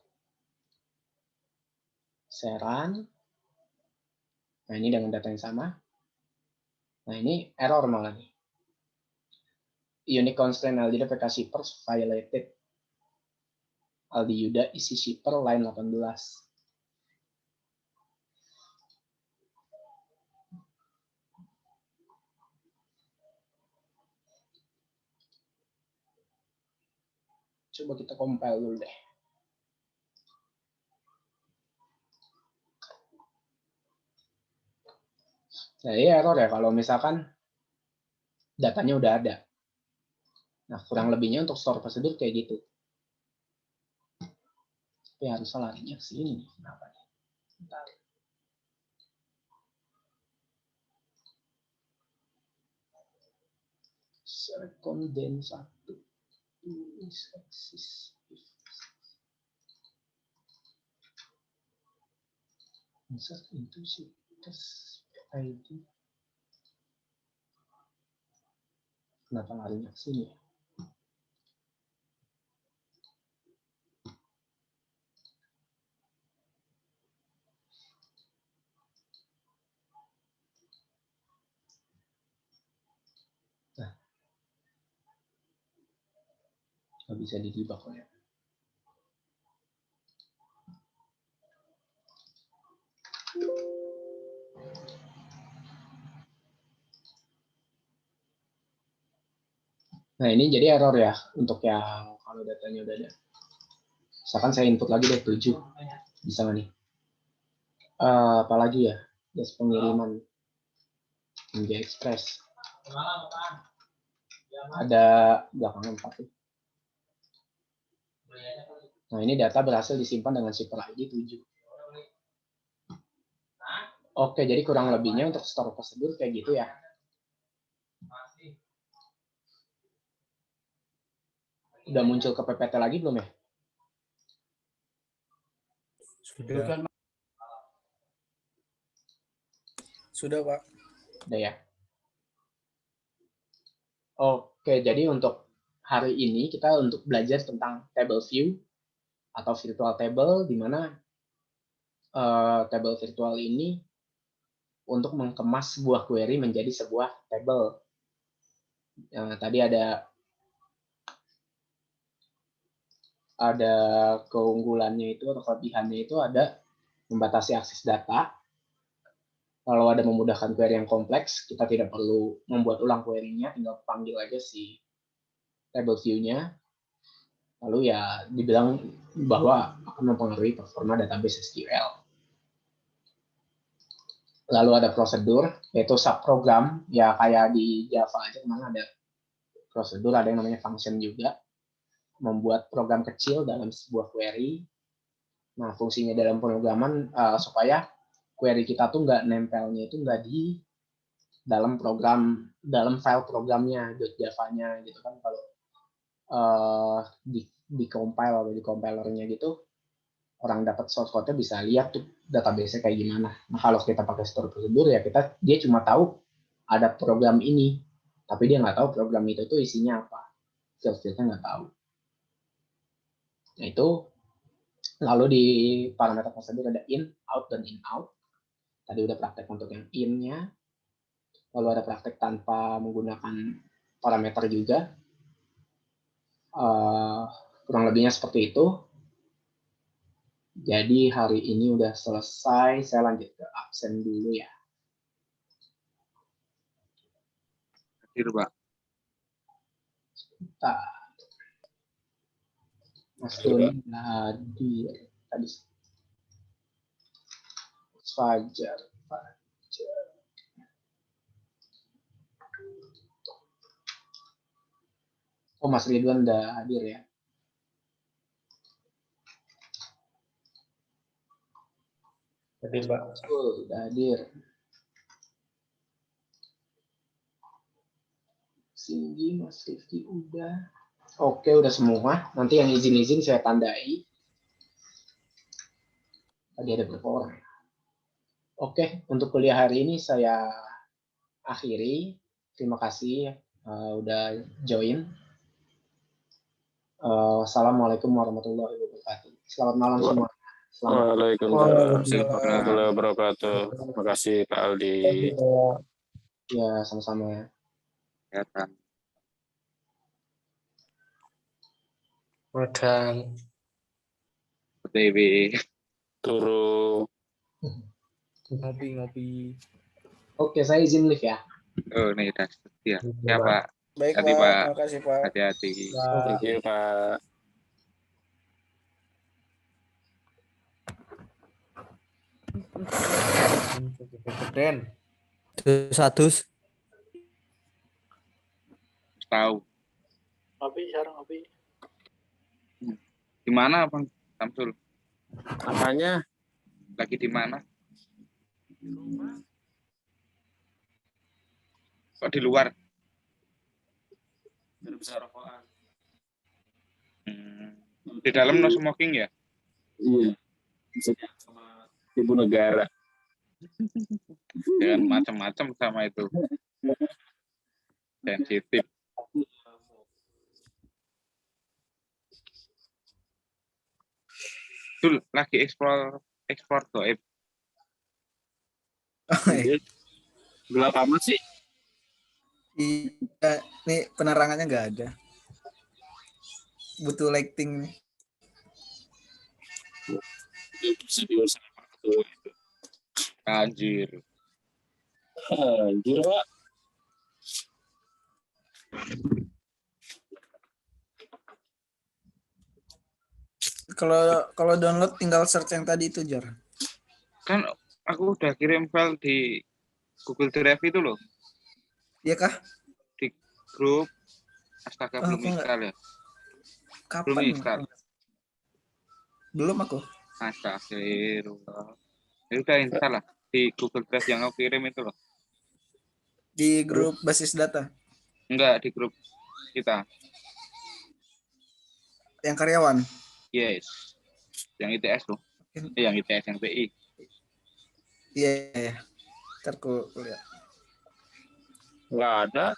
Saya run. Nah, ini dengan data yang sama. Nah, ini error malah nih. Unique constraint Aldi PK shippers violated. Aldi Yuda isi shipper line 18. Coba kita compile dulu deh. Nah, ini error ya kalau misalkan datanya udah ada. Nah, kurang lebihnya untuk store prosedur kayak gitu. Tapi harusnya larinya ke sini nih. Kenapa nih? Bentar. Circumdent 1. Is exist. Insert into test ID. Kenapa larinya ke sini? Nah, nggak bisa di debug kok ya. Nah, ini jadi error ya untuk yang kalau datanya udah ada. Misalkan saya input lagi deh 7. Bisa nggak nih? Apalagi ya? Des pengiriman MJ Express. Ada belakangnya 4 tuh. Nah, ini data berhasil disimpan dengan shipper ID 7. Oke, jadi kurang lebihnya untuk store prosedur kayak gitu ya. Udah muncul ke PPT lagi belum ya? Sudah. Sudah, Pak. Udah ya. Oke, jadi untuk hari ini kita untuk belajar tentang table view atau virtual table, di mana table virtual ini untuk mengemas sebuah query menjadi sebuah table. Tadi ada keunggulannya itu atau kelebihannya itu ada membatasi akses data. Kalau ada memudahkan query yang kompleks, kita tidak perlu membuat ulang query-nya, tinggal panggil aja si table view-nya. Lalu ya dibilang bahwa akan mempengaruhi performa database SQL. Lalu ada prosedur, yaitu subprogram, ya kayak di Java aja kemana ada prosedur, ada yang namanya function juga. Membuat program kecil dalam sebuah query. Nah, fungsinya dalam pemrograman supaya query kita tuh nggak nempelnya itu nggak di dalam program, dalam file programnya, .java-nya gitu kan. Kalau di compile atau di compilernya gitu, orang dapat source code-nya bisa lihat tuh database-nya kayak gimana. Nah, kalau kita pakai store prosedur ya dia cuma tahu ada program ini, tapi dia nggak tahu program itu tuh isinya apa. Field-fieldnya nggak tahu. Nah, itu lalu di parameter prosedur ada in, out, dan in out. Tadi udah praktek untuk yang in-nya. Lalu ada praktek tanpa menggunakan parameter juga. Kurang lebihnya seperti itu. Jadi hari ini udah selesai. Saya lanjut ke absen dulu ya. Hadir, Pak. Mas Doni hadir tadi. Fajar. Oh, Mas Ridwan udah hadir ya. Hadir, Pak. Udah hadir. Cindy, Mas Rifki udah. Oke, udah semua. Nanti yang izin-izin saya tandai. Tadi ada berapa orang? Oke, untuk kuliah hari ini saya akhiri. Terima kasih udah join. Wassalamualaikum warahmatullahi wabarakatuh. Selamat malam semua. Waalaikumsalam warahmatullahi wabarakatuh. Terima kasih Pak Aldi. Ya, sama-sama. Kelihatan. Madang. OTW. Turu. Ngopi. Oke, saya izin live ya. Oh, ini udah setia. Ya, Pak. Baik, Hati, Pak. Pak. Terima kasih, Pak. Hati-hati. Thank you Pak. Den. Status. Tahu. Ngopi, sekarang ngopi. Di mana Bang Samsul? Apanya? Lagi di mana? Kok di luar? Bisa rokokan. Di dalam no smoking ya? Iya. Maksudnya sama ibu negara. Jangan macam-macam sama itu. Sensitif. Dul, lagi ekspor goib. Gelap amat sih. Iya, nih penerangannya nggak ada. Butuh lighting nih. Bisa diurusan sama ketua itu. Anjir. Anjir, Pak. Kalau download tinggal search yang tadi itu, Jar. Kan aku udah kirim file di Google Drive itu loh. Iya kah? Di grup. Astaga, belum aku nggak- install ya. Kapan? Belum install. Belum aku. Astagfirullah. Ya udah install lah. Di Google Drive yang aku kirim itu loh. Di grup basis data. Enggak, di grup kita. Yang karyawan. Yes. Yang ITS loh. Yang ITS, yang PI. Iya. Ntar aku lihat. Nggak ada.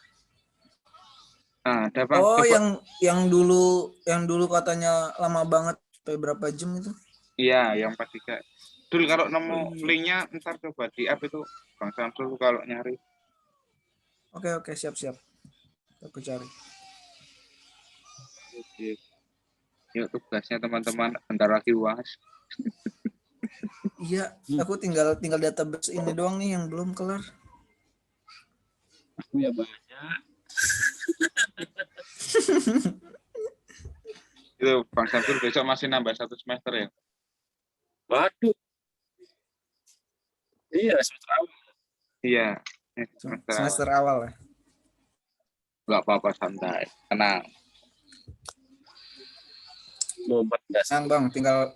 Nah, ada Bang. Oh, Coba- yang dulu katanya lama banget, sampai berapa jam itu? Iya, yang pas 3. Dul, kalau Oh, nemu iya. linknya ntar coba di up itu Bang Samsul kalau nyari. Oke, siap. Aku cari. Oke. Yuk tugasnya teman-teman bentar lagi UAS. Iya, aku tinggal database ini doang nih yang belum kelar. Aku ya banyak. Itu Bang Samsul besok masih nambah 1 semester ya. Waduh. Iya, semester awal. Iya. Semester awal ya. Enggak apa-apa, santai. Tenang. Momen dasar. Bang, tinggal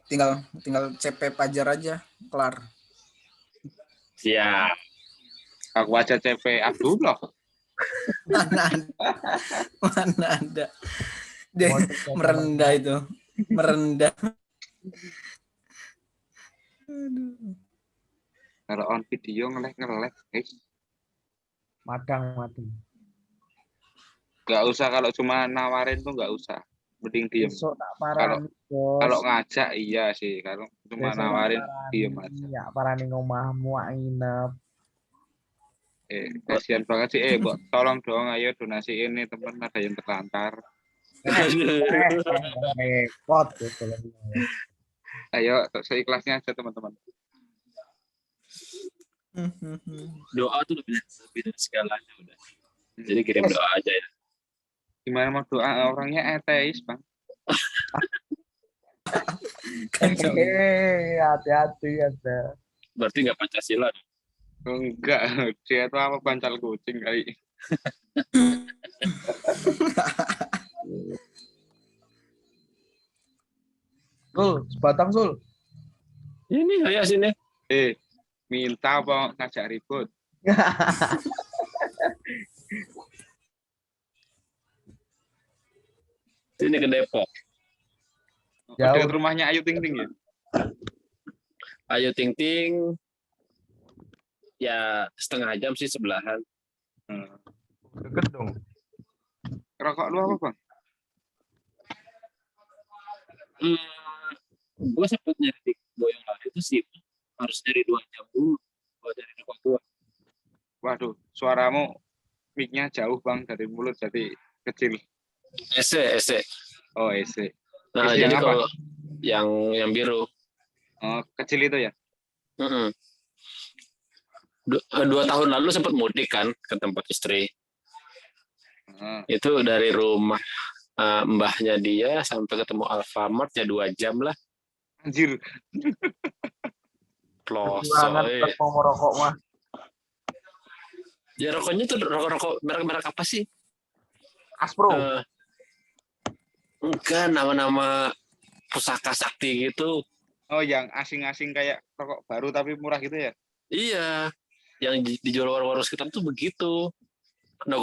CP Pajar aja, kelar. Siap. Aku aja CP Abdullah. Mana ada. Dia merendah itu. Merendah. Aduh. Kalau on video ngelek guys. Madang. Enggak usah, kalau cuma nawarin tuh enggak usah. Mending diem. Besok tak parani, Bos. Kalau ngajak iya sih, kalau cuma Besok nawarin tak parani, diem aja. Ya parani ngomahmu wak nginep. Kasihan banget sih. Mbok tolong dong, ayo donasiin nih teman, ada yang terlantar. Repot gitu. Ayo seikhlasnya aja teman-teman. Doa tuh lebih dari segalanya udah. Jadi kirim doa aja ya. Gimana mau doa, orangnya ateis Bang. Kacau. Hati-hati ya. Berarti nggak Pancasila. Enggak, dia tuh apa bancal kucing kali. Sul, sebatang Sul. Ini saya sini. Minta apa ngajak ribut. Sini ke Depok. Jauh. Dekat rumahnya Ayu Ting Ting ya. Ayo Ting Ting. Ya setengah jam sih sebelahan. Deket dong. Rokok lu apa Bang? Gue sempet nyari di Boyolali itu sih harus nyari 2 jam dulu buat dari rokok tua. Waduh, suaramu mic-nya jauh Bang dari mulut jadi kecil. Ese. Oh, EC. Nah, Isi jadi yang apa? kalau yang biru. Oh, kecil itu ya. 2 tahun lalu sempat mudik kan ke tempat istri. Itu dari rumah mbahnya dia sampai ketemu Alfamart ya 2 jam lah. Anjir. Ploso. Banget mau merokok mah. Ya rokoknya tuh rokok merek apa sih? Aspro. Enggak, nama-nama pusaka sakti gitu. Oh, yang asing-asing kayak rokok baru tapi murah gitu ya? Iya, yang dijual warung-warung sekitar tuh begitu. Nah,